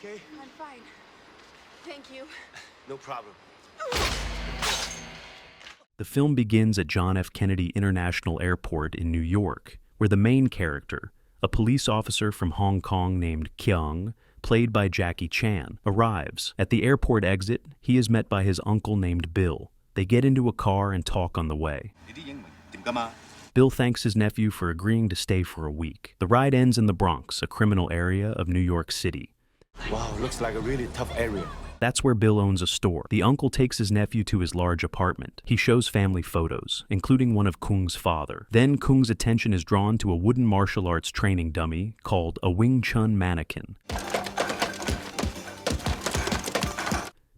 okay? I'm fine. Thank you. No problem. The film begins at John F. Kennedy International Airport in New York, where the main character, a police officer from Hong Kong named Kyung, played by Jackie Chan, arrives. At the airport exit, he is met by his uncle named Bill. They get into a car and talk on the way. Bill thanks his nephew for agreeing to stay for a week. The ride ends in the Bronx, a criminal area of New York City. Wow, looks like a really tough area. That's where Bill owns a store. The uncle takes his nephew to his large apartment. He shows family photos, including one of Kung's father. Then Kung's attention is drawn to a wooden martial arts training dummy called a Wing Chun mannequin.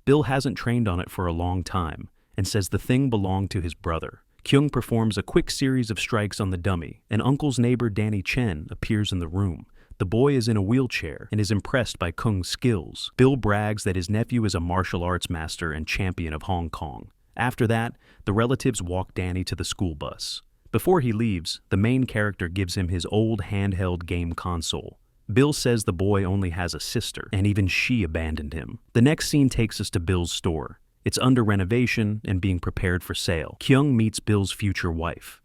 Bill hasn't trained on it for a long time and says the thing belonged to his brother. Kyung performs a quick series of strikes on the dummy, and Uncle's neighbor Danny Chen appears in the room. The boy is in a wheelchair and is impressed by Kung's skills. Bill brags that his nephew is a martial arts master and champion of Hong Kong. After that, the relatives walk Danny to the school bus. Before he leaves, the main character gives him his old handheld game console. Bill says the boy only has a sister, and even she abandoned him. The next scene takes us to Bill's store. It's under renovation and being prepared for sale. Kyung meets Bill's future wife.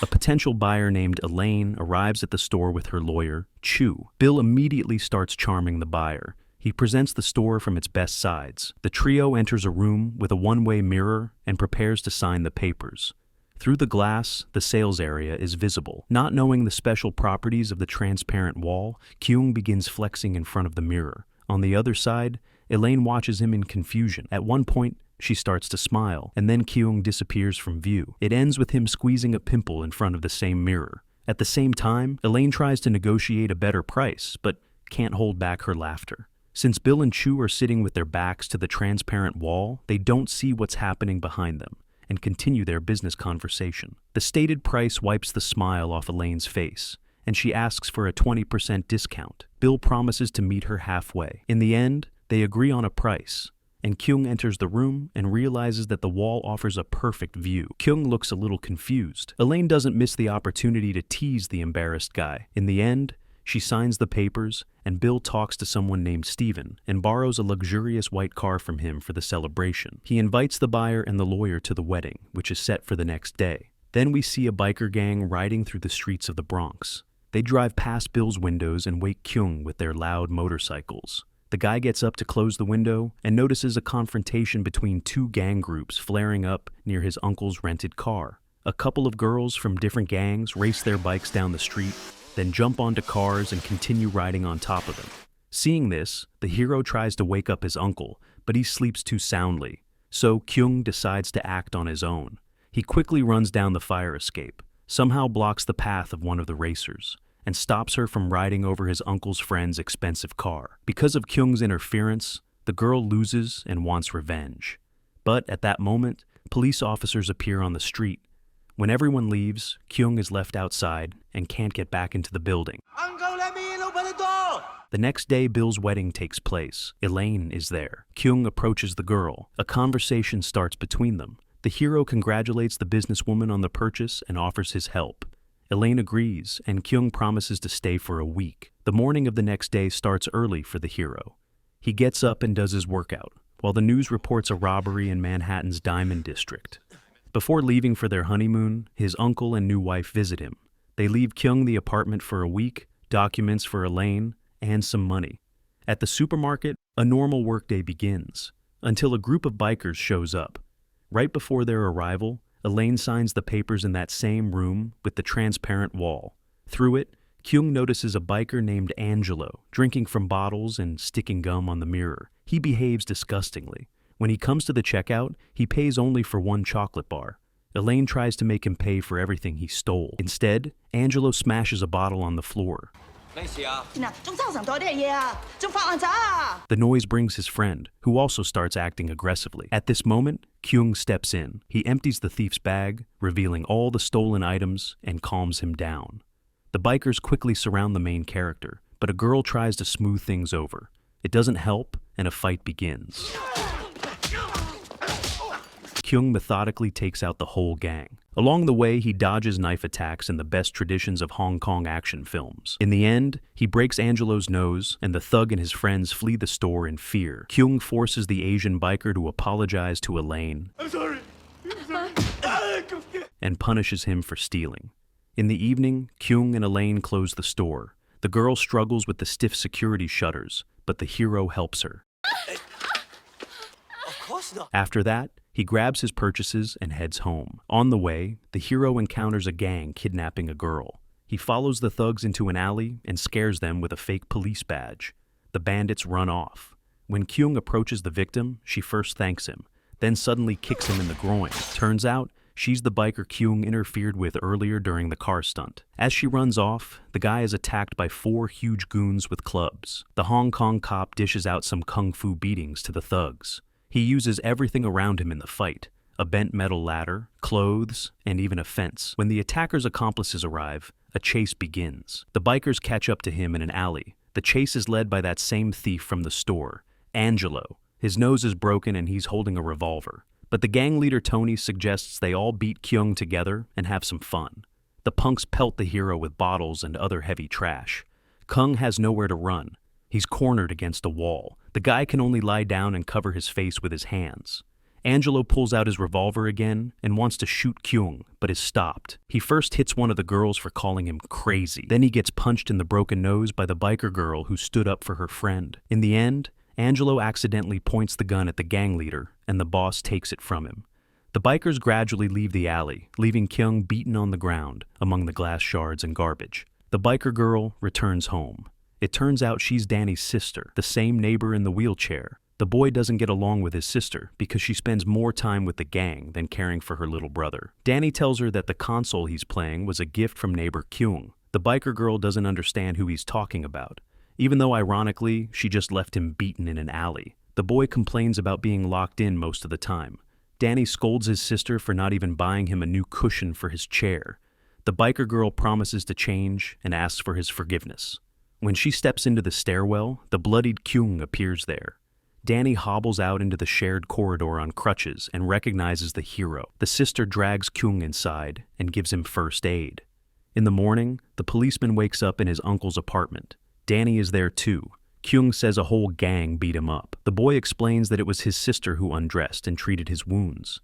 A potential buyer named Elaine arrives at the store with her lawyer, Chu. Bill immediately starts charming the buyer. He presents the store from its best sides. The trio enters a room with a one-way mirror and prepares to sign the papers. Through the glass, the sales area is visible. Not knowing the special properties of the transparent wall, Kyung begins flexing in front of the mirror. On the other side, Elaine watches him in confusion. At one point, she starts to smile, and then Kyung disappears from view. It ends with him squeezing a pimple in front of the same mirror. At the same time, Elaine tries to negotiate a better price, but can't hold back her laughter. Since Bill and Chu are sitting with their backs to the transparent wall, they don't see what's happening behind them and continue their business conversation. The stated price wipes the smile off Elaine's face, and she asks for a 20% discount. Bill promises to meet her halfway. In the end, they agree on a price, and Kyung enters the room and realizes that the wall offers a perfect view. Kyung looks a little confused. Elaine doesn't miss the opportunity to tease the embarrassed guy. In the end, she signs the papers, and Bill talks to someone named Steven and borrows a luxurious white car from him for the celebration. He invites the buyer and the lawyer to the wedding, which is set for the next day. Then we see a biker gang riding through the streets of the Bronx. They drive past Bill's windows and wake Kyung with their loud motorcycles. The guy gets up to close the window and notices a confrontation between two gang groups flaring up near his uncle's rented car. A couple of girls from different gangs race their bikes down the street, then jump onto cars and continue riding on top of them. Seeing this, the hero tries to wake up his uncle, but he sleeps too soundly, so Kyung decides to act on his own. He quickly runs down the fire escape, somehow blocks the path of one of the racers, and stops her from riding over his uncle's friend's expensive car. Because of Kyung's interference, the girl loses and wants revenge. But at that moment, police officers appear on the street. When everyone leaves, Kyung is left outside and can't get back into the building. Uncle, let me in, open the door! The next day, Bill's wedding takes place. Elaine is there. Kyung approaches the girl. A conversation starts between them. The hero congratulates the businesswoman on the purchase and offers his help. Elaine agrees, and Kyung promises to stay for a week. The morning of the next day starts early for the hero. He gets up and does his workout, while the news reports a robbery in Manhattan's Diamond District. Before leaving for their honeymoon, his uncle and new wife visit him. They leave Kyung the apartment for a week, documents for Elaine, and some money. At the supermarket, a normal workday begins, until a group of bikers shows up. Right before their arrival, Elaine signs the papers in that same room with the transparent wall. Through it, Kyung notices a biker named Angelo drinking from bottles and sticking gum on the mirror. He behaves disgustingly. When he comes to the checkout, he pays only for one chocolate bar. Elaine tries to make him pay for everything he stole. Instead, Angelo smashes a bottle on the floor. The noise brings his friend, who also starts acting aggressively. At this moment, Kyung steps in. He empties the thief's bag, revealing all the stolen items, and calms him down. The bikers quickly surround the main character, but a girl tries to smooth things over. It doesn't help, and a fight begins. Kyung methodically takes out the whole gang. Along the way, he dodges knife attacks in the best traditions of Hong Kong action films. In the end, he breaks Angelo's nose, and the thug and his friends flee the store in fear. Kyung forces the Asian biker to apologize to Elaine. I'm sorry. And punishes him for stealing. In the evening, Kyung and Elaine close the store. The girl struggles with the stiff security shutters, but the hero helps her. Of course not. After that, he grabs his purchases and heads home. On the way, the hero encounters a gang kidnapping a girl. He follows the thugs into an alley and scares them with a fake police badge. The bandits run off. When Kyung approaches the victim, she first thanks him, then suddenly kicks him in the groin. Turns out, she's the biker Kyung interfered with earlier during the car stunt. As she runs off, the guy is attacked by 4 huge goons with clubs. The Hong Kong cop dishes out some kung fu beatings to the thugs. He uses everything around him in the fight: a bent metal ladder, clothes, and even a fence. When the attacker's accomplices arrive, a chase begins. The bikers catch up to him in an alley. The chase is led by that same thief from the store, Angelo. His nose is broken and he's holding a revolver. But the gang leader Tony suggests they all beat Kyung together and have some fun. The punks pelt the hero with bottles and other heavy trash. Kyung has nowhere to run. He's cornered against a wall. The guy can only lie down and cover his face with his hands. Angelo pulls out his revolver again and wants to shoot Kyung, but is stopped. He first hits one of the girls for calling him crazy. Then he gets punched in the broken nose by the biker girl who stood up for her friend. In the end, Angelo accidentally points the gun at the gang leader, and the boss takes it from him. The bikers gradually leave the alley, leaving Kyung beaten on the ground among the glass shards and garbage. The biker girl returns home. It turns out she's Danny's sister, the same neighbor in the wheelchair. The boy doesn't get along with his sister because she spends more time with the gang than caring for her little brother. Danny tells her that the console he's playing was a gift from neighbor Kyung. The biker girl doesn't understand who he's talking about, even though ironically, she just left him beaten in an alley. The boy complains about being locked in most of the time. Danny scolds his sister for not even buying him a new cushion for his chair. The biker girl promises to change and asks for his forgiveness. When she steps into the stairwell, the bloodied Kyung appears there. Danny hobbles out into the shared corridor on crutches and recognizes the hero. The sister drags Kyung inside and gives him first aid. In the morning, the policeman wakes up in his uncle's apartment. Danny is there too. Kyung says a whole gang beat him up. The boy explains that it was his sister who undressed and treated his wounds.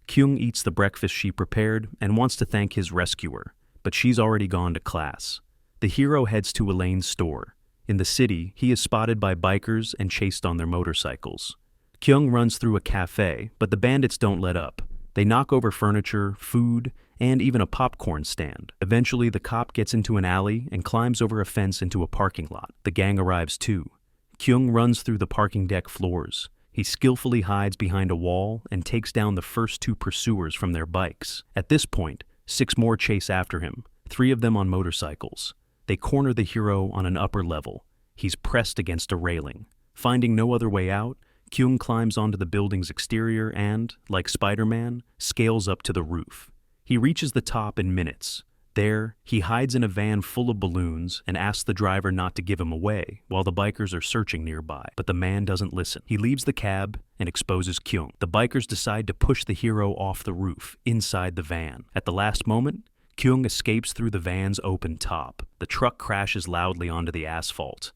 Kyung eats the breakfast she prepared and wants to thank his rescuer, but she's already gone to class. The hero heads to Elaine's store. In the city, he is spotted by bikers and chased on their motorcycles. Kyung runs through a cafe, but the bandits don't let up. They knock over furniture, food, and even a popcorn stand. Eventually, the cop gets into an alley and climbs over a fence into a parking lot. The gang arrives too. Kyung runs through the parking deck floors. He skillfully hides behind a wall and takes down the first 2 pursuers from their bikes. At this point, 6 more chase after him, 3 of them on motorcycles. They corner the hero on an upper level. He's pressed against a railing. Finding no other way out, Kyung climbs onto the building's exterior and, like Spider-Man, scales up to the roof. He reaches the top in minutes. There, he hides in a van full of balloons and asks the driver not to give him away while the bikers are searching nearby. But the man doesn't listen. He leaves the cab and exposes Kyung. The bikers decide to push the hero off the roof, inside the van. At the last moment, Kyung escapes through the van's open top. The truck crashes loudly onto the asphalt,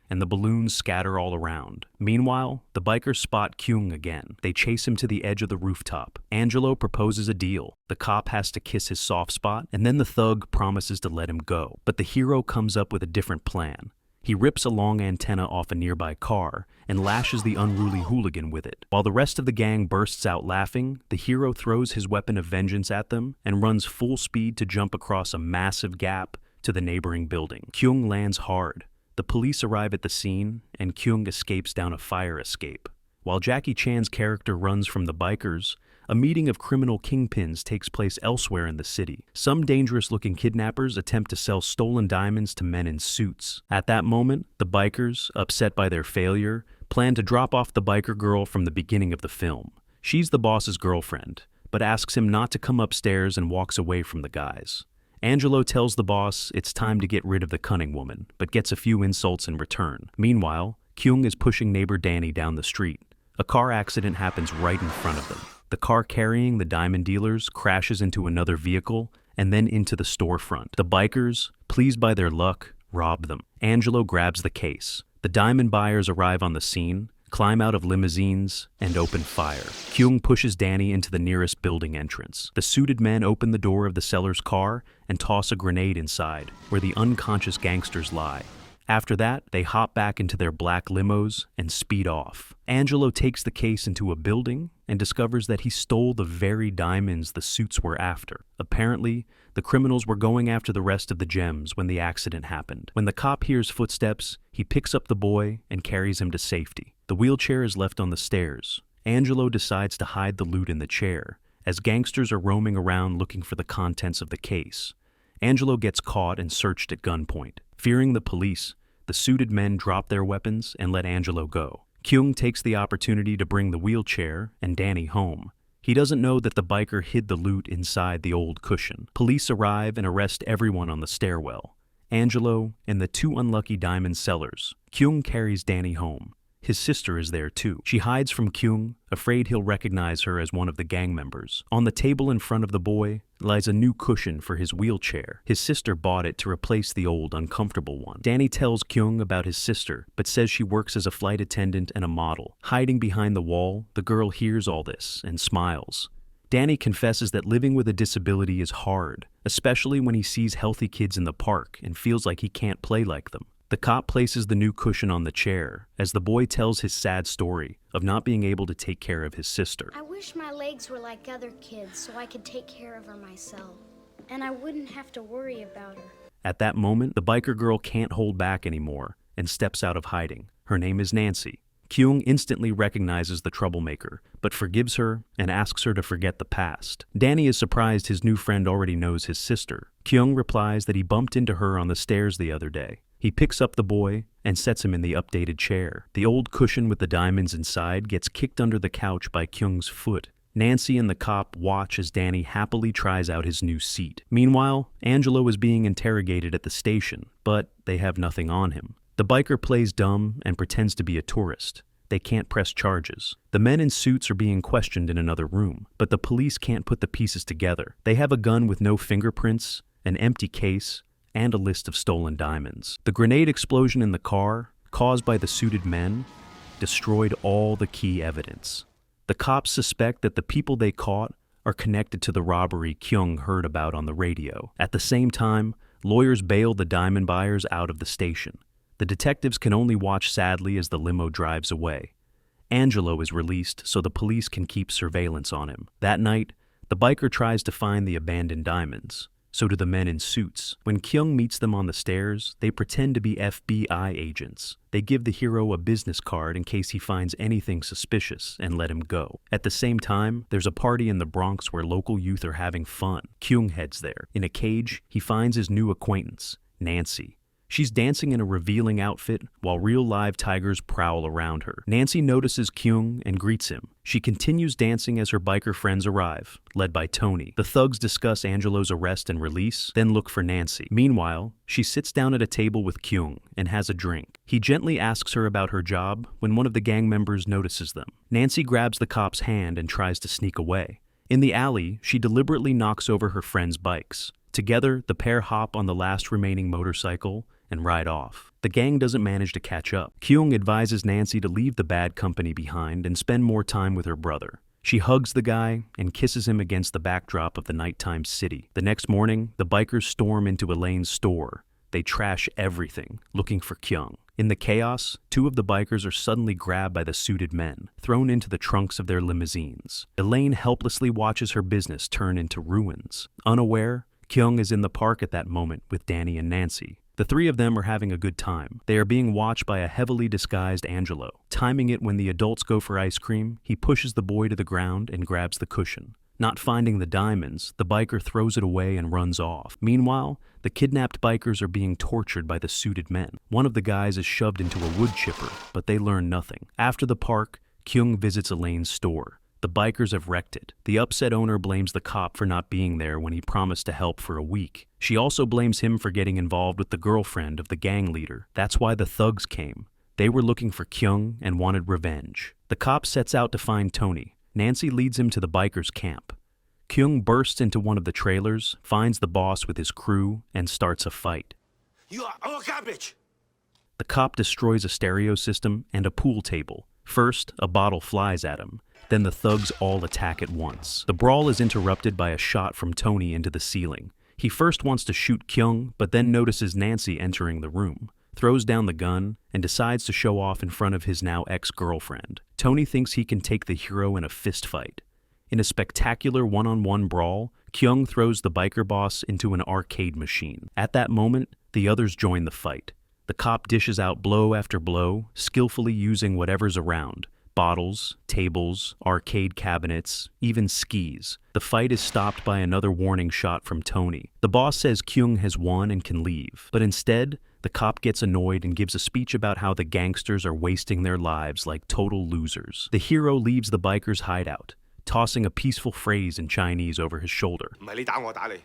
and the balloons scatter all around. Meanwhile, the bikers spot Kyung again. They chase him to the edge of the rooftop. Angelo proposes a deal. The cop has to kiss his soft spot, and then the thug promises to let him go. But the hero comes up with a different plan. He rips a long antenna off a nearby car and lashes the unruly hooligan with it. While the rest of the gang bursts out laughing, the hero throws his weapon of vengeance at them and runs full speed to jump across a massive gap to the neighboring building. Kyung lands hard. The police arrive at the scene, and Kyung escapes down a fire escape. While Jackie Chan's character runs from the bikers, a meeting of criminal kingpins takes place elsewhere in the city. Some dangerous-looking kidnappers attempt to sell stolen diamonds to men in suits. At that moment, the bikers, upset by their failure, plan to drop off the biker girl from the beginning of the film. She's the boss's girlfriend, but asks him not to come upstairs and walks away from the guys. Angelo tells the boss it's time to get rid of the cunning woman, but gets a few insults in return. Meanwhile, Kyung is pushing neighbor Danny down the street. A car accident happens right in front of them. The car carrying the diamond dealers crashes into another vehicle and then into the storefront. The bikers, pleased by their luck, rob them. Angelo grabs the case. The diamond buyers arrive on the scene, climb out of limousines, and open fire. Kyung pushes Danny into the nearest building entrance. The suited men open the door of the seller's car and toss a grenade inside, where the unconscious gangsters lie. After that, they hop back into their black limos and speed off. Angelo takes the case into a building and discovers that he stole the very diamonds the suits were after. Apparently, the criminals were going after the rest of the gems when the accident happened. When the cop hears footsteps, he picks up the boy and carries him to safety. The wheelchair is left on the stairs. Angelo decides to hide the loot in the chair, as gangsters are roaming around looking for the contents of the case. Angelo gets caught and searched at gunpoint. Fearing the police, the suited men drop their weapons and let Angelo go. Kyung takes the opportunity to bring the wheelchair and Danny home. He doesn't know that the biker hid the loot inside the old cushion. Police arrive and arrest everyone on the stairwell. Angelo and the two unlucky diamond sellers. Kyung carries Danny home. His sister is there too. She hides from Kyung, afraid he'll recognize her as one of the gang members. On the table in front of the boy lies a new cushion for his wheelchair. His sister bought it to replace the old, uncomfortable one. Danny tells Kyung about his sister, but says she works as a flight attendant and a model. Hiding behind the wall, the girl hears all this and smiles. Danny confesses that living with a disability is hard, especially when he sees healthy kids in the park and feels like he can't play like them. The cop places the new cushion on the chair as the boy tells his sad story of not being able to take care of his sister. I wish my legs were like other kids so I could take care of her myself, and I wouldn't have to worry about her. At that moment, the biker girl can't hold back anymore and steps out of hiding. Her name is Nancy. Kyung instantly recognizes the troublemaker, but forgives her and asks her to forget the past. Danny is surprised his new friend already knows his sister. Kyung replies that he bumped into her on the stairs the other day. He picks up the boy and sets him in the updated chair. The old cushion with the diamonds inside gets kicked under the couch by Kyung's foot. Nancy and the cop watch as Danny happily tries out his new seat. Meanwhile, Angelo is being interrogated at the station, but they have nothing on him. The biker plays dumb and pretends to be a tourist. They can't press charges. The men in suits are being questioned in another room, but the police can't put the pieces together. They have a gun with no fingerprints, an empty case, and a list of stolen diamonds. The grenade explosion in the car, caused by the suited men, destroyed all the key evidence. The cops suspect that the people they caught are connected to the robbery Kyung heard about on the radio. At the same time, lawyers bail the diamond buyers out of the station. The detectives can only watch sadly as the limo drives away. Angelo is released so the police can keep surveillance on him. That night, the biker tries to find the abandoned diamonds. So do the men in suits. When Kyung meets them on the stairs, they pretend to be FBI agents. They give the hero a business card in case he finds anything suspicious and let him go. At the same time, there's a party in the Bronx where local youth are having fun. Kyung heads there. In a cage, he finds his new acquaintance, Nancy. She's dancing in a revealing outfit while real live tigers prowl around her. Nancy notices Kyung and greets him. She continues dancing as her biker friends arrive, led by Tony. The thugs discuss Angelo's arrest and release, then look for Nancy. Meanwhile, she sits down at a table with Kyung and has a drink. He gently asks her about her job when one of the gang members notices them. Nancy grabs the cop's hand and tries to sneak away. In the alley, she deliberately knocks over her friends' bikes. Together, the pair hop on the last remaining motorcycle and ride off. The gang doesn't manage to catch up. Kyung advises Nancy to leave the bad company behind and spend more time with her brother. She hugs the guy and kisses him against the backdrop of the nighttime city. The next morning, the bikers storm into Elaine's store. They trash everything, looking for Kyung. In the chaos, two of the bikers are suddenly grabbed by the suited men, thrown into the trunks of their limousines. Elaine helplessly watches her business turn into ruins. Unaware, Kyung is in the park at that moment with Danny and Nancy. The three of them are having a good time. They are being watched by a heavily disguised Angelo. Timing it when the adults go for ice cream, he pushes the boy to the ground and grabs the cushion. Not finding the diamonds, the biker throws it away and runs off. Meanwhile, the kidnapped bikers are being tortured by the suited men. One of the guys is shoved into a wood chipper, but they learn nothing. After the park, Kyung visits Elaine's store. The bikers have wrecked it. The upset owner blames the cop for not being there when he promised to help for a week. She also blames him for getting involved with the girlfriend of the gang leader. That's why the thugs came. They were looking for Kyung and wanted revenge. The cop sets out to find Tony. Nancy leads him to the bikers' camp. Kyung bursts into one of the trailers, finds the boss with his crew, and starts a fight. You are all garbage. The cop destroys a stereo system and a pool table. First, a bottle flies at him. Then the thugs all attack at once. The brawl is interrupted by a shot from Tony into the ceiling. He first wants to shoot Kyung, but then notices Nancy entering the room, throws down the gun, and decides to show off in front of his now ex-girlfriend. Tony thinks he can take the hero in a fist fight. In a spectacular one-on-one brawl, Kyung throws the biker boss into an arcade machine. At that moment, the others join the fight. The cop dishes out blow after blow, skillfully using whatever's around. Bottles, tables, arcade cabinets, even skis. The fight is stopped by another warning shot from Tony. The boss says Kyung has won and can leave, but instead, the cop gets annoyed and gives a speech about how the gangsters are wasting their lives like total losers. The hero leaves the biker's hideout, tossing a peaceful phrase in Chinese over his shoulder. 唔係你打我打你，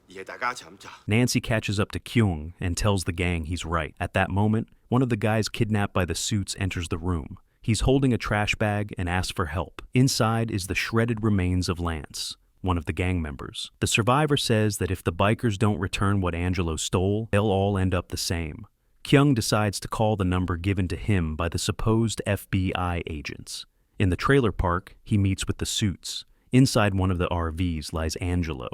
而係大家一齊咁炸。 Nancy catches up to Kyung and tells the gang he's right. At that moment, one of the guys kidnapped by the suits enters the room. He's holding a trash bag and asks for help. Inside is the shredded remains of Lance, one of the gang members. The survivor says that if the bikers don't return what Angelo stole, they'll all end up the same. Kyung decides to call the number given to him by the supposed FBI agents. In the trailer park, he meets with the suits. Inside one of the RVs lies Angelo.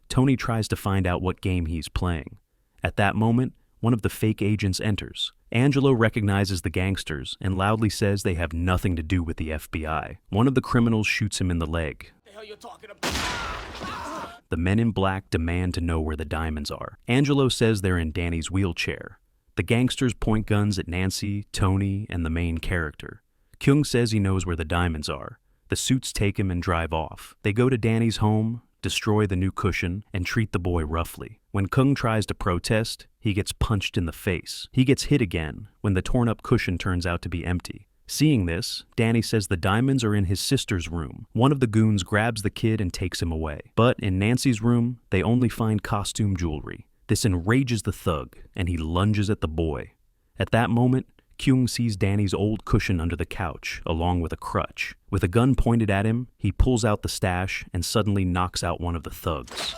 Tony tries to find out what game he's playing. At that moment, one of the fake agents enters. Angelo recognizes the gangsters and loudly says they have nothing to do with the FBI. One of the criminals shoots him in the leg. The hell you talking about? The men in black demand to know where the diamonds are. Angelo says they're in Danny's wheelchair. The gangsters point guns at Nancy, Tony, and the main character. Kyung says he knows where the diamonds are. The suits take him and drive off. They go to Danny's home, destroy the new cushion, and treat the boy roughly. When Kyung tries to protest, he gets punched in the face. He gets hit again when the torn-up cushion turns out to be empty. Seeing this, Danny says the diamonds are in his sister's room. One of the goons grabs the kid and takes him away. But in Nancy's room, they only find costume jewelry. This enrages the thug, and he lunges at the boy. At that moment, Kyung sees Danny's old cushion under the couch, along with a crutch. With a gun pointed at him, he pulls out the stash and suddenly knocks out one of the thugs.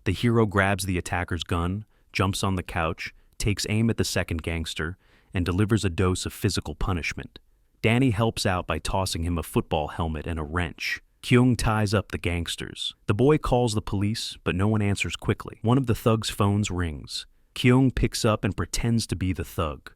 The hero grabs the attacker's gun, jumps on the couch, takes aim at the second gangster, and delivers a dose of physical punishment. Danny helps out by tossing him a football helmet and a wrench. Kyung ties up the gangsters. The boy calls the police, but no one answers quickly. One of the thugs' phones rings. Kyung picks up and pretends to be the thug.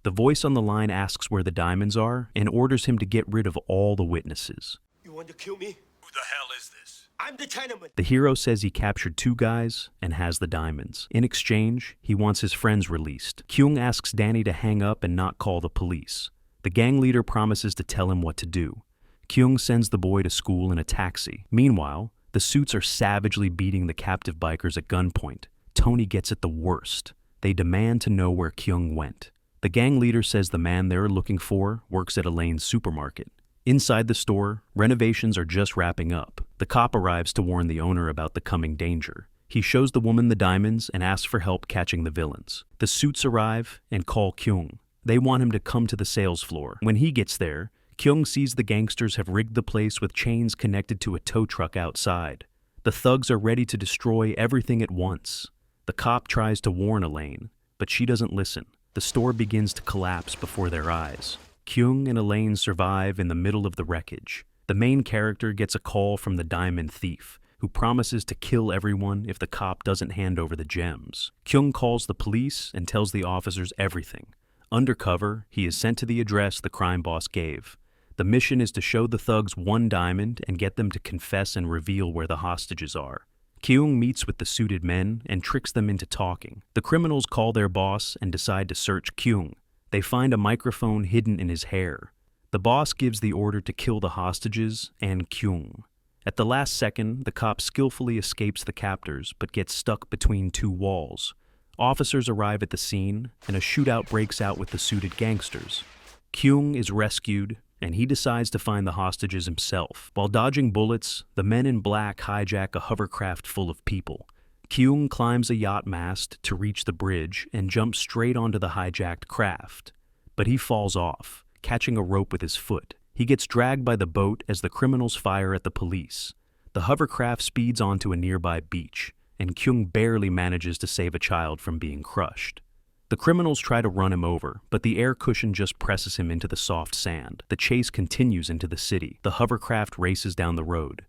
The voice on the line asks where the diamonds are and orders him to get rid of all the witnesses. You want to kill me? Who the hell is this? I'm the Chinaman. The hero says he captured 2 guys and has the diamonds. In exchange, he wants his friends released. Kyung asks Danny to hang up and not call the police. The gang leader promises to tell him what to do. Kyung sends the boy to school in a taxi. Meanwhile, the suits are savagely beating the captive bikers at gunpoint. Tony gets it the worst. They demand to know where Kyung went. The gang leader says the man they're looking for works at Elaine's supermarket. Inside the store, renovations are just wrapping up. The cop arrives to warn the owner about the coming danger. He shows the woman the diamonds and asks for help catching the villains. The suits arrive and call Kyung. They want him to come to the sales floor. When he gets there, Kyung sees the gangsters have rigged the place with chains connected to a tow truck outside. The thugs are ready to destroy everything at once. The cop tries to warn Elaine, but she doesn't listen. The store begins to collapse before their eyes. Kyung and Elaine survive in the middle of the wreckage. The main character gets a call from the diamond thief, who promises to kill everyone if the cop doesn't hand over the gems. Kyung calls the police and tells the officers everything. Undercover, he is sent to the address the crime boss gave. The mission is to show the thugs 1 diamond and get them to confess and reveal where the hostages are. Kyung meets with the suited men and tricks them into talking. The criminals call their boss and decide to search Kyung. They find a microphone hidden in his hair. The boss gives the order to kill the hostages and Kyung. At the last second, the cop skillfully escapes the captors but gets stuck between 2 walls. Officers arrive at the scene and a shootout breaks out with the suited gangsters. Kyung is rescued, and he decides to find the hostages himself. While dodging bullets, the men in black hijack a hovercraft full of people. Kyung climbs a yacht mast to reach the bridge and jumps straight onto the hijacked craft. but he falls off, catching a rope with his foot. He gets dragged by the boat as the criminals fire at the police. The hovercraft speeds onto a nearby beach, and Kyung barely manages to save a child from being crushed. The criminals try to run him over, but the air cushion just presses him into the soft sand. The chase continues into the city. The hovercraft races down the road.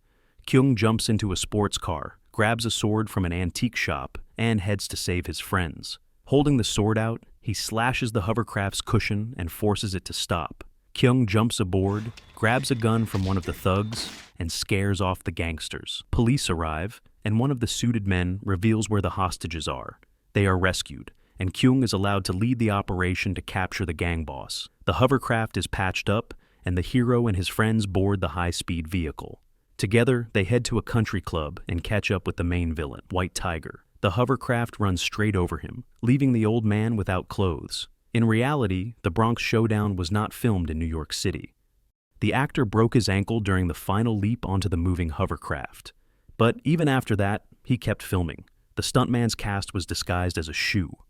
Kyung jumps into a sports car, grabs a sword from an antique shop, and heads to save his friends. Holding the sword out, he slashes the hovercraft's cushion and forces it to stop. Kyung jumps aboard, grabs a gun from one of the thugs, and scares off the gangsters. Police arrive, and one of the suited men reveals where the hostages are. They are rescued, and Kyung is allowed to lead the operation to capture the gang boss. The hovercraft is patched up, and the hero and his friends board the high-speed vehicle. Together, they head to a country club and catch up with the main villain, White Tiger. The hovercraft runs straight over him, leaving the old man without clothes. In reality, the Bronx showdown was not filmed in New York City. The actor broke his ankle during the final leap onto the moving hovercraft. But even after that, he kept filming. The stuntman's cast was disguised as a shoe.